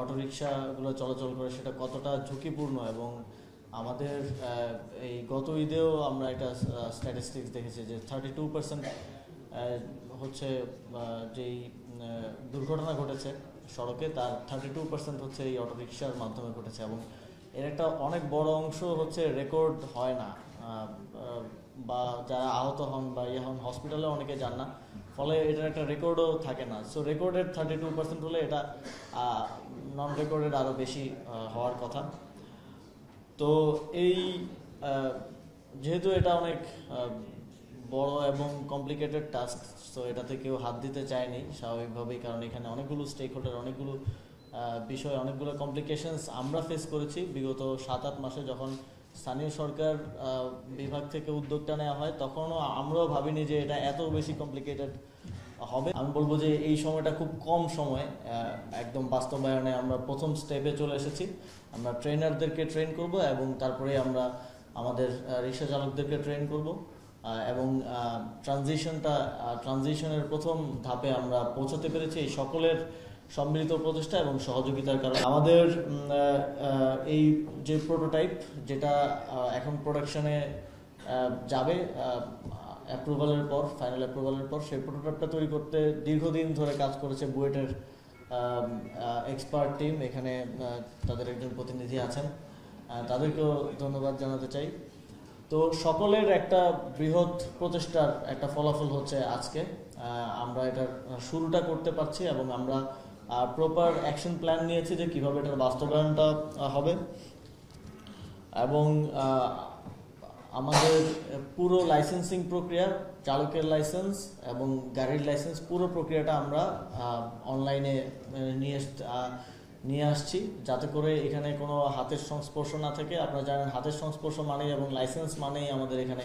অটোরিকশাগুলো চলাচল করে সেটা কতটা ঝুঁকিপূর্ণ, এবং আমাদের এই গত ঈদেও আমরা একটা স্ট্যাটিস্টিক্স দেখেছি যে 32% হচ্ছে যেই দুর্ঘটনা ঘটেছে সড়কে, তার 32% হচ্ছে এই অটোরিকশার মাধ্যমে ঘটেছে, এবং এর একটা অনেক বড় অংশ হচ্ছে রেকর্ড হয় না, বা যারা আহত হন বা হন হসপিটালে অনেকে যান না, ফলে এটার একটা রেকর্ডও থাকে না। সো রেকর্ডের 32% হলে এটা নন রেকর্ডেড আরও বেশি হওয়ার কথা। তো এই যেহেতু এটা অনেক বড় এবং কমপ্লিকেটেড টাস্ক, তো এটাতে কেউ হাত দিতে চায়নি স্বাভাবিকভাবেই, কারণ এখানে অনেকগুলো স্টেক হোল্ডার, অনেকগুলো বিষয়, অনেকগুলো কমপ্লিকেশনস আমরা ফেস করেছি বিগত 7-8 মাসে। যখন স্থানীয় সরকার বিভাগ থেকে উদ্যোগটা নেওয়া হয়, তখনও আমরাও ভাবিনি যে এটা এত বেশি কমপ্লিকেটেড হবে। আমি বলবো যে এই সময়টা খুব কম সময় একদম বাস্তবায়নে আমরা প্রথম স্টেপে চলে এসেছি। আমরা ট্রেনারদেরকে ট্রেন করব এবং তারপরে আমরা আমাদের রিক্সা চালকদেরকে ট্রেন করব, এবং ট্রানজিশনের প্রথম ধাপে আমরা পৌঁছাতে পেরেছি এই সকলের সম্মিলিত প্রচেষ্টা এবং সহযোগিতার কারণে। আমাদের এই যে প্রোটোটাইপ, যেটা এখন প্রোডাকশনে যাবে অ্যাপ্রুভালের পর, ফাইনাল অ্যাপ্রুভালের পর, সেই প্রোটোটাইপটা তৈরি করতে দীর্ঘদিন ধরে কাজ করেছে বুয়েটের এক্সপার্ট টিম। এখানে তাদের একজন প্রতিনিধি আছেন, তাদেরকেও ধন্যবাদ জানাতে চাই। তো সকলের একটা বৃহৎ প্রচেষ্টার একটা ফলাফল হচ্ছে আজকে আমরা এটার শুরুটা করতে পারছি, এবং আমরা প্রপার অ্যাকশন প্ল্যান নিয়েছি যে কীভাবে এটার বাস্তবায়নটা হবে। এবং আমাদের পুরো লাইসেন্সিং প্রক্রিয়া, চালকের লাইসেন্স এবং গাড়ির লাইসেন্স, পুরো প্রক্রিয়াটা আমরা অনলাইনে নিয়ে আসছি, যাতে করে এখানে কোনো হাতের সংস্পর্শ না থাকে। আপনারা জানেন হাতের সংস্পর্শ মানেই এবং লাইসেন্স মানেই আমাদের এখানে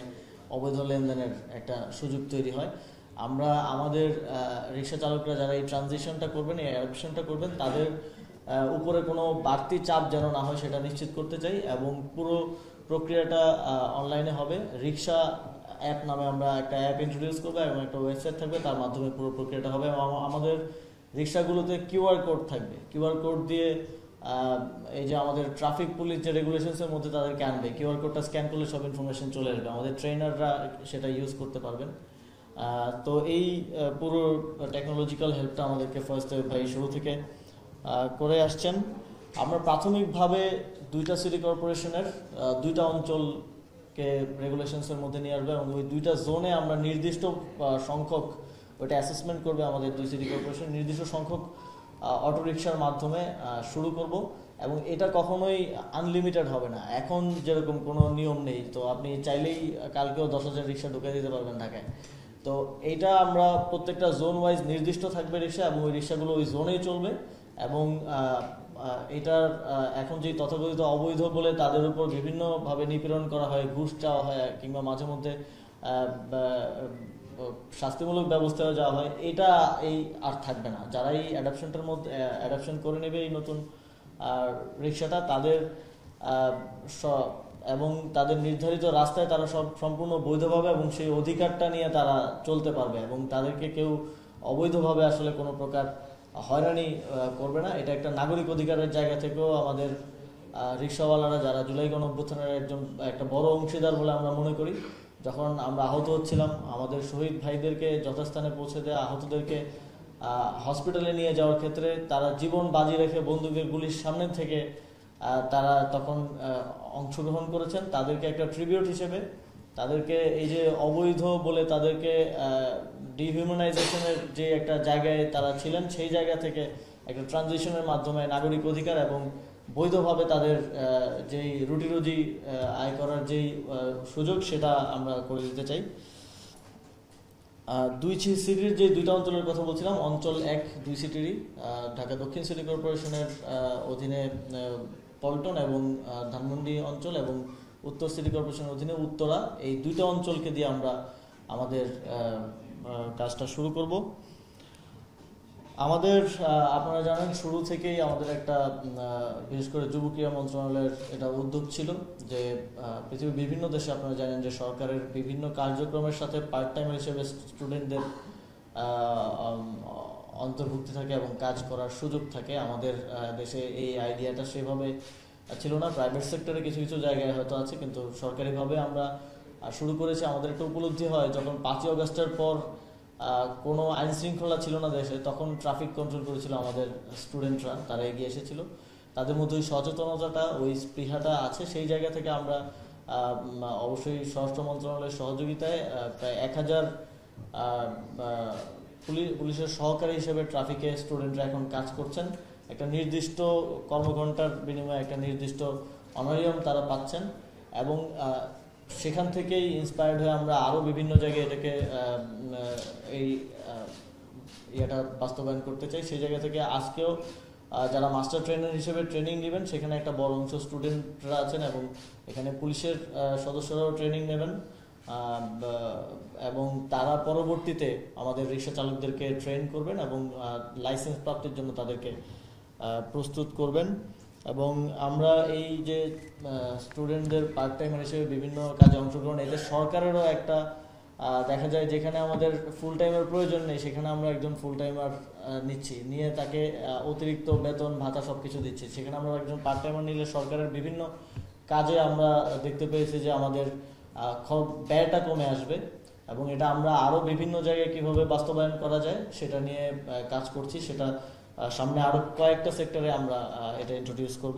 অবৈধ লেনদেনের একটা সুযোগ তৈরি হয়। আমরা আমাদের রিক্সা চালকরা যারা এই ট্রানজিশনটা করবেন, এই অ্যাডপশনটা করবেন, তাদের উপরে কোনো বাড়তি চাপ যেন না হয় সেটা নিশ্চিত করতে চাই, এবং পুরো প্রক্রিয়াটা অনলাইনে হবে। রিক্সা অ্যাপ নামে আমরা একটা অ্যাপ ইন্ট্রোডিউস করবো এবং একটা ওয়েবসাইট থাকবে, তার মাধ্যমে পুরো প্রক্রিয়াটা হবে। আমাদের রিক্সাগুলোতে কিউআর কোড থাকবে, কিউআর কোড দিয়ে এই যে আমাদের ট্রাফিক পুলিশ যে রেগুলেশনসের মধ্যে তাদেরকে আনবে, কিউআর কোডটা স্ক্যান করলে সব ইনফরমেশন চলে আসবে, আমাদের ট্রেনাররা সেটা ইউজ করতে পারবেন। তো এই পুরো টেকনোলজিক্যাল হেল্পটা আমাদেরকে ফার্স্ট ভাই শুরু থেকে করে আসছেন। আমরা প্রাথমিকভাবে 2টা সিটি কর্পোরেশনের 2টা অঞ্চলকে রেগুলেশনসের মধ্যে নিয়ে আসবে, এবং ওই 2টা জোনে আমরা নির্দিষ্ট সংখ্যক, ওইটা অ্যাসেসমেন্ট করবে আমাদের 2 সিটি কর্পোরেশন, নির্দিষ্ট সংখ্যক অটোরিকশার মাধ্যমে শুরু করব। এবং এটা কখনোই আনলিমিটেড হবে না, এখন যেরকম কোনো নিয়ম নেই, তো আপনি চাইলেই কালকেও 10,000 রিক্সা ঢুকে দিতে পারবেন ঢাকায়। তো এইটা আমরা প্রত্যেকটা জোন ওয়াইজ নির্দিষ্ট থাকবে রিক্সা, এবং ওই রিক্সাগুলো ওই জোনেই চলবে। এবং এটার এখন যে তথাকথিত অবৈধ বলে তাদের উপর বিভিন্নভাবে নিপীড়ন করা হয়, ঘুষ চাওয়া হয়, কিংবা মাঝে মধ্যে শাস্তিমূলক ব্যবস্থাও যাওয়া হয়, এটা আর থাকবে না। যারা এই অ্যাডাপশন করে নেবে এই নতুন রিক্সাটা, তাদের এবং তাদের নির্ধারিত রাস্তায় তারা সম্পূর্ণ বৈধভাবে এবং সেই অধিকারটা নিয়ে তারা চলতে পারবে, এবং তাদেরকে কেউ অবৈধভাবে আসলে কোনো প্রকার হয়রানি করবে না। এটা একটা নাগরিক অধিকারের জায়গা থেকেও আমাদের রিক্সাওয়ালারা, যারা জুলাই গণঅভ্যুত্থানের একটা বড় অংশীদার বলে আমরা মনে করি, যখন আমরা আহত হচ্ছিলাম, আমাদের শহীদ ভাইদেরকে যথাস্থানে পৌঁছে দেওয়া, আহতদেরকে হসপিটালে নিয়ে যাওয়ার ক্ষেত্রে তারা জীবন বাজি রেখে বন্দুকের গুলির সামনে থেকে তারা তখন অংশগ্রহণ করেছেন। তাদেরকে একটা ট্রিবিউট হিসেবে, তাদেরকে এই যে অবৈধ বলে তাদেরকে ডিহিউম্যানাইজেশনের যে একটা জায়গায় তারা ছিলেন, সেই জায়গা থেকে একটা ট্রানজিশনের মাধ্যমে নাগরিক অধিকার এবং বৈধভাবে তাদের যেই রুটি আয় করার যেই সুযোগ, সেটা আমরা করে দিতে চাই। 2 সিটির যে 2টা অঞ্চলের কথা বলছিলাম, অঞ্চল 1 2 সিটিরই, ঢাকা দক্ষিণ সিটি কর্পোরেশনের অধীনে পল্টন এবং ধানমন্ডি অঞ্চল, এবং উত্তর সিটি কর্পোরেশনের অধীনে উত্তরা, এই 2টা অঞ্চলকে দিয়ে আমরা আমাদের কাজটা শুরু করব। আমাদের আপনারা জানেন শুরু থেকেই আমাদের একটা বিশেষ করে যুব ক্রীড়া মন্ত্রণালয়ের এটা উদ্যোগ ছিল যে পৃথিবীর বিভিন্ন দেশে আপনারা জানেন যে সরকারের বিভিন্ন কার্যক্রমের সাথে পার্ট টাইম হিসেবে স্টুডেন্টদের অন্তর্ভুক্তি থাকে এবং কাজ করার সুযোগ থাকে। আমাদের দেশে এই আইডিয়াটা সেভাবে ছিল না। প্রাইভেট সেক্টরে কিছু কিছু জায়গায় হয়তো আছে, কিন্তু সরকারিভাবে আমরা শুরু করেছি। আমাদের একটা উপলব্ধি হয়, যখন 5ই আগস্টের পর কোনো আইন শৃঙ্খলা ছিল না দেশে, তখন ট্রাফিক কন্ট্রোল করেছিল আমাদের স্টুডেন্টরা, তারা এগিয়ে এসেছিল। তাদের মধ্যে ওই সচেতনতাটা, ওই স্পৃহাটা আছে। সেই জায়গা থেকে আমরা অবশ্যই স্বরাষ্ট্র মন্ত্রণালয়ের সহযোগিতায় প্রায় 1000 পুলিশের সহকারী হিসেবে ট্রাফিকে স্টুডেন্টরা এখন কাজ করছেন। একটা নির্দিষ্ট কর্মঘণ্টার বিনিময়ে একটা নির্দিষ্ট অনারিয়াম তারা পাচ্ছেন, এবং সেখান থেকেই ইন্সপায়ার্ড হয়ে আমরা আরও বিভিন্ন জায়গায় এটাকে এই ইয়েটা বাস্তবায়ন করতে চাই। সেই জায়গা থেকে আজকেও যারা মাস্টার ট্রেনার হিসেবে ট্রেনিং নেবেন, সেখানে একটা বড় অংশ স্টুডেন্টরা আছেন, এবং এখানে পুলিশের সদস্যরাও ট্রেনিং নেবেন, এবং তারা পরবর্তীতে আমাদের রিক্সা চালকদেরকে ট্রেন করবেন এবং লাইসেন্স প্রাপ্তির জন্য তাদেরকে প্রস্তুত করবেন। এবং আমরা এই যে স্টুডেন্টদের পার্ট টাইমার হিসেবে বিভিন্ন কাজে অংশগ্রহণ, এতে সরকারেরও একটা দেখা যায়, যেখানে আমাদের ফুল টাইমের প্রয়োজন নেই সেখানে আমরা একজন ফুল টাইমার নিচ্ছি, নিয়ে তাকে অতিরিক্ত বেতন ভাতা সব কিছু দিচ্ছি। সেখানে আমরা একজন পার্ট টাইমার নিলে সরকারের বিভিন্ন কাজে আমরা দেখতে পেয়েছি যে আমাদের ব্যয়টা কমে আসবে, এবং এটা আমরা আরও বিভিন্ন জায়গায় কিভাবে বাস্তবায়ন করা যায় সেটা নিয়ে কাজ করছি। সেটা সামনে আরও কয়েকটা সেক্টরে আমরা এটা ইন্ট্রোডিউস করব।